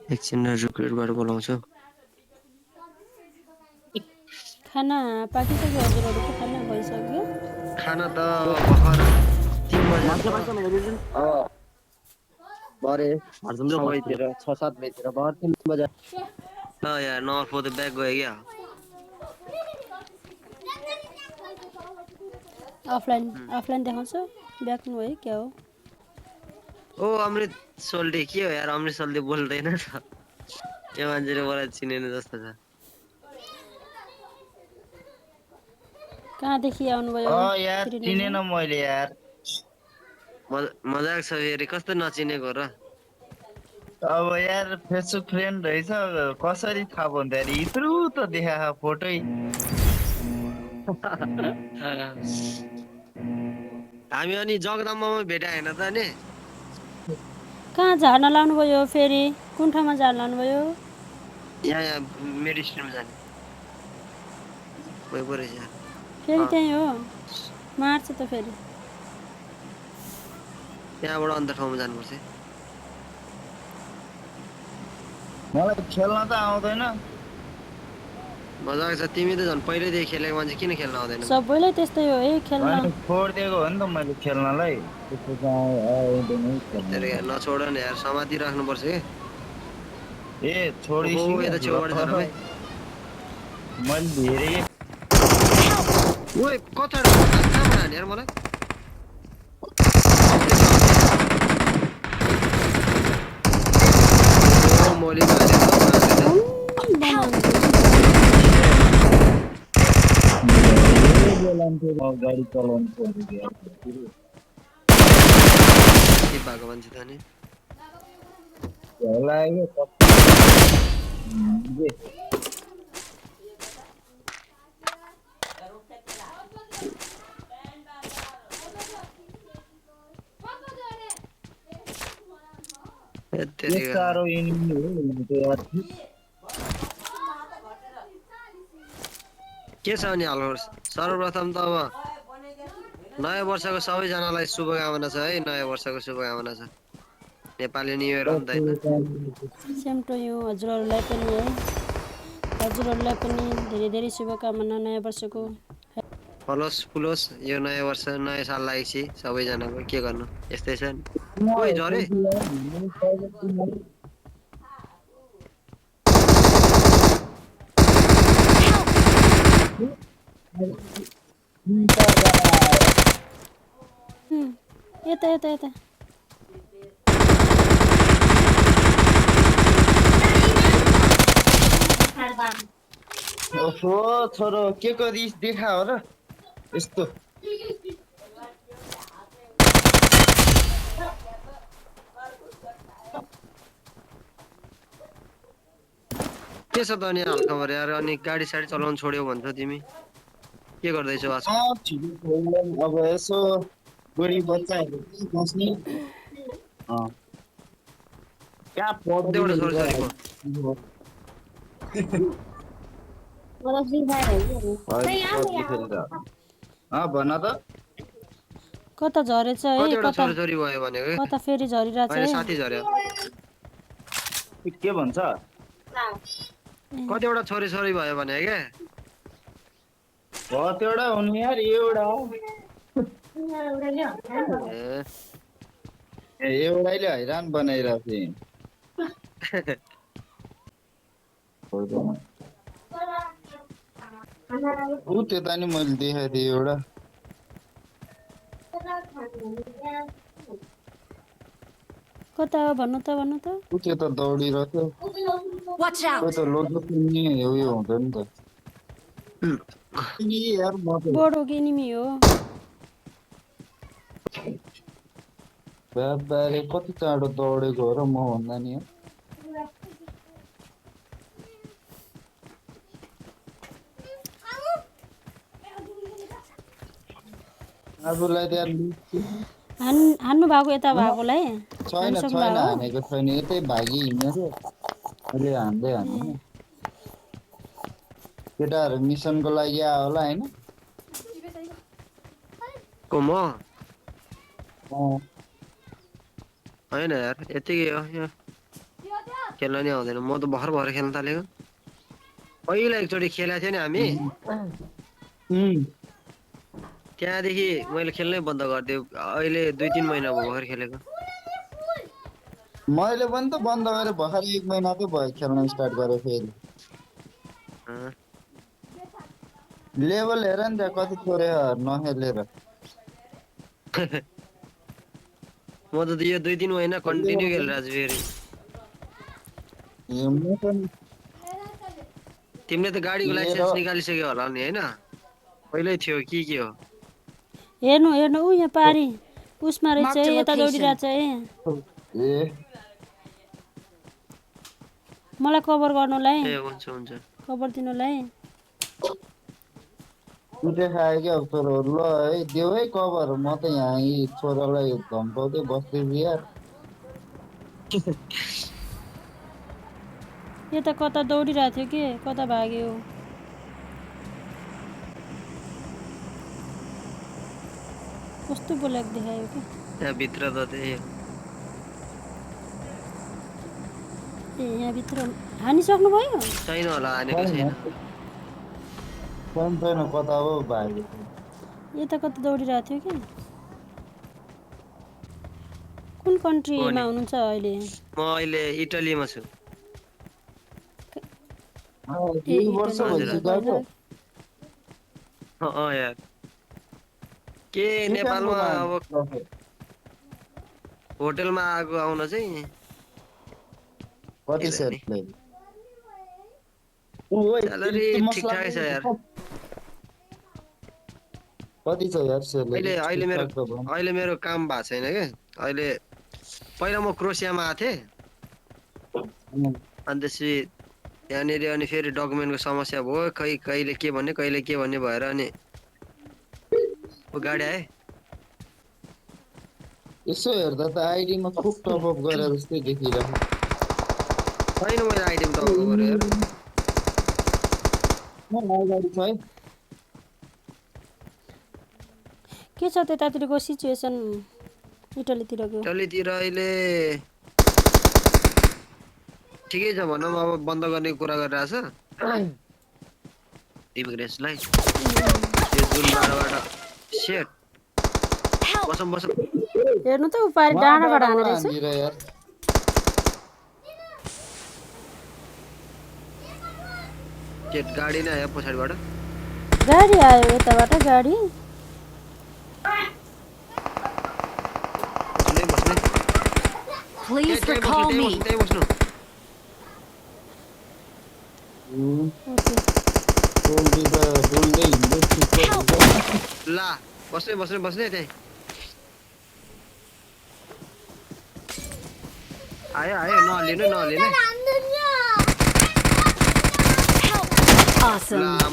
एकछिन रिक्रुटबाट बोलाउँछु। खाना पाकिसक्यो हजुरहरूको खाना भइसक्यो? खाना त भर्खर 3 बजे भरे 6 बजेतिर 6-7 बजेतिर भर्खर 3 बजे। यार नम्बर 4 त ब्याक गयो क्या। अफलाइन देखाउँछ ब्याक नु है क्या हो? ओ अमृत सोल्टे के हो यार, अमृत सोल्टे बोल्दैन त त्यो मान्छेले मलाई चिनेन जस्तो छ। कहाँदेखि आउनुभयो? यार चिनेन मैले यार। मजाक छ फेरि, कस्तो नचिनेको र। अब यार फेसबुक फ्रेन्ड रहेछ, कसरी थाहा भयो त यार, यत्रो त देखा फोटो। हामी अनि जगदम्बामा भेटा होइन त नि। कहाँ झार्न लानुभयो फेरि? कुन ठाउँमा झार्न लानुभयो? यहाँ मेडिसिनमा जाने गयो रहेछ यार। फेरि त्यही हो, मार्छ त फेरि। त्यहाँबाट अन्त ठाउँमा जानुपर्छ। मलाई खेल्न त आउँदैन। मजाक छ, तिमी त झन् पहिल्यैदेखि खेलेको मान्छे किन खेल्न आउँदैन? सबैलाई त्यस्तै हो है खेल्न। अनि छोडिदिएको हो नि त मैले खेल्नलाई। नछोड न यार, समाति राख्नुपर्छ कि। ए छोडिसक्यो यता छेउबाट छ र भाइ। मैले धेरै ओए कहाँबाट हाने यार मलाई? ओ मैले गाडी चलाउनु पर्यो के भएको मान्छे त नि साह्रो के छ अनि हाल? सर्वप्रथम त अब नयाँ वर्षको सबैजनालाई शुभकामना छ है। नयाँ वर्षको शुभकामना छ। नेपाली न्यु इयर हो नि त होइन? सेम टु यु हजुरहरूलाई पनि है। हजुरहरूलाई पनि धेरै धेरै शुभकामना नयाँ वर्षको। फलोस् फुलोस् यो नयाँ वर्ष, नयाँ साल लागेपछि सबैजनाको। के गर्नु, यस्तै छ नि। ओइ झरे यता यता यता ओहो छोरो के को रिस देखा हो र यस्तो। के छ त अनि हालखबर यार? अनि गाडी साडी चलाउनु छोड्यौ भन्छ तिमी, के गर्दैछौ आजकल? अब यसो बुढी बच्चाहरू बस्ने कहाँ कतिवटा छोरी पो? भन त कता झरेछ है? कतिवटा छोरी भयो भनेको? कता फेरि झरिरहेछ अहिले है? साथी झर्यो। के भन्छ? कतिवटा छोरी भयो भने क्या? कतिवटा हुने यार, एउटा एउटाले हैरान बनाइरहेको ऊ त्यता नि मैले देखाएको थिएँ एउटा। कता हो भन्नु त भन्नु त। ऊ त्यता दौडिरहेको थियो। त लोकेसन नि उयो हुँदैन नि त। यार म त बडो गेनिमी हो। बाबाले कति चाँडो दौडेको हो र म भन्दा नि। आफूलाई त्यहाँ हान्नु भएको यता भएकोलाई छैन हानेको छैन, यतै भागी हिँडेको अहिले हान्दै हान्दैन। केटाहरू मिसनको लागि आयो होला होइन? को म होइन यार, यतिकै हो। खेल्न नि आउँदैन म त भर्खर भर्खर खेल्न थालेको पहिला एकचोटि खेलेको थियो नि हामी त्यहाँदेखि मैले खेल्नै बन्द गरिदिएँ अहिले 2-3 महिना भयो भर्खर खेलेको मैले पनि त बन्द गरेँ भर्खर 1 महिनाकै भयो खेल्न स्टार्ट गरेँ फेरि अँ, लेभल हेर नि त्यहाँ कति थोरै हो नखेलेर म त यो 2-3 महिना कन्टिन्यू खेलिरहेको छु फेरि म पनि तिमीले त गाडीको लिएर लाइसेन्स निकालिसक्यो होला नि होइन पहिल्यै थियो के हो हेर्नु हेर्नु ऊ यहाँ पारी उसमा रहेछ Marked है a यता location. दौडिरहेछ है ए मलाई कभर गर्नुलाई ए हुन्छ कभर दिनुलाई कुटे खायो क्या छोराहरू ल है देऊ है कभर म त यहाँ यी छोरालाई धम्काउँदै बस्दैछु यार यता कता दौडिरहेको थियो कि कता भाग्यो कस्तो बोलेको देखायो कि त्यहाँभित्र त त्यही हो ए यहाँभित्र हानिसक्नुभयो छैन होला हानेको छैन छैन कता हो भाइ यता कता दौडिरहेको थियो कि कुन हो कन्ट्रीमा नि हुनुहुन्छ अहिले म अहिले इटलीमा छु ए 2 वर्ष इटली हजुर भइसक्यो अँ यार के नेपालमा अब होटेलमा आउन चाहिँ कति त्यही भएर नि सेटले ओइ स्यालेरी त्यो मसला ठिकठाकै छ यार कति छ यार सेलेरी अहिले मेरो ठिकठाक त भयो अहिले मेरो काम भएको छैन क्या अहिले पहिला म क्रोसियामा आएको थिएँ अनि त्यसपछि त्यहाँनिर अनि फेरि डकुमेन्टको समस्या भयो कहिले के भन्ने भएर अनि गाडी आयो यसो हेर्दा त आइडीमा खुब टपअप गरे जस्तै देखिरहेको छैन मैले आइडियम त अब गरेँ यार गाडी छ है के छ त्यतातिरको सिचुएसन इटलीतिरको इटलीतिर अहिले ठिकै छ भनौँ अब बन्द गर्ने कुरा गरिरहेछ इमिग्रेसनलाई यो जुनबाट सेट बसौँ हेर्नु त ऊ पारी डाँडाबाट हाने रहेछ हान्दिएर यार सेट गाडी नै आयो पछाडिबाट गाडी आयो यताबाट गाडी बस्ने Please recall me. त्यही बस्नु ओके टोल्दी त डुल्दै हिँड्दै ठिक ला बस्ने त्यही आयो नहलिनु Awesome. ला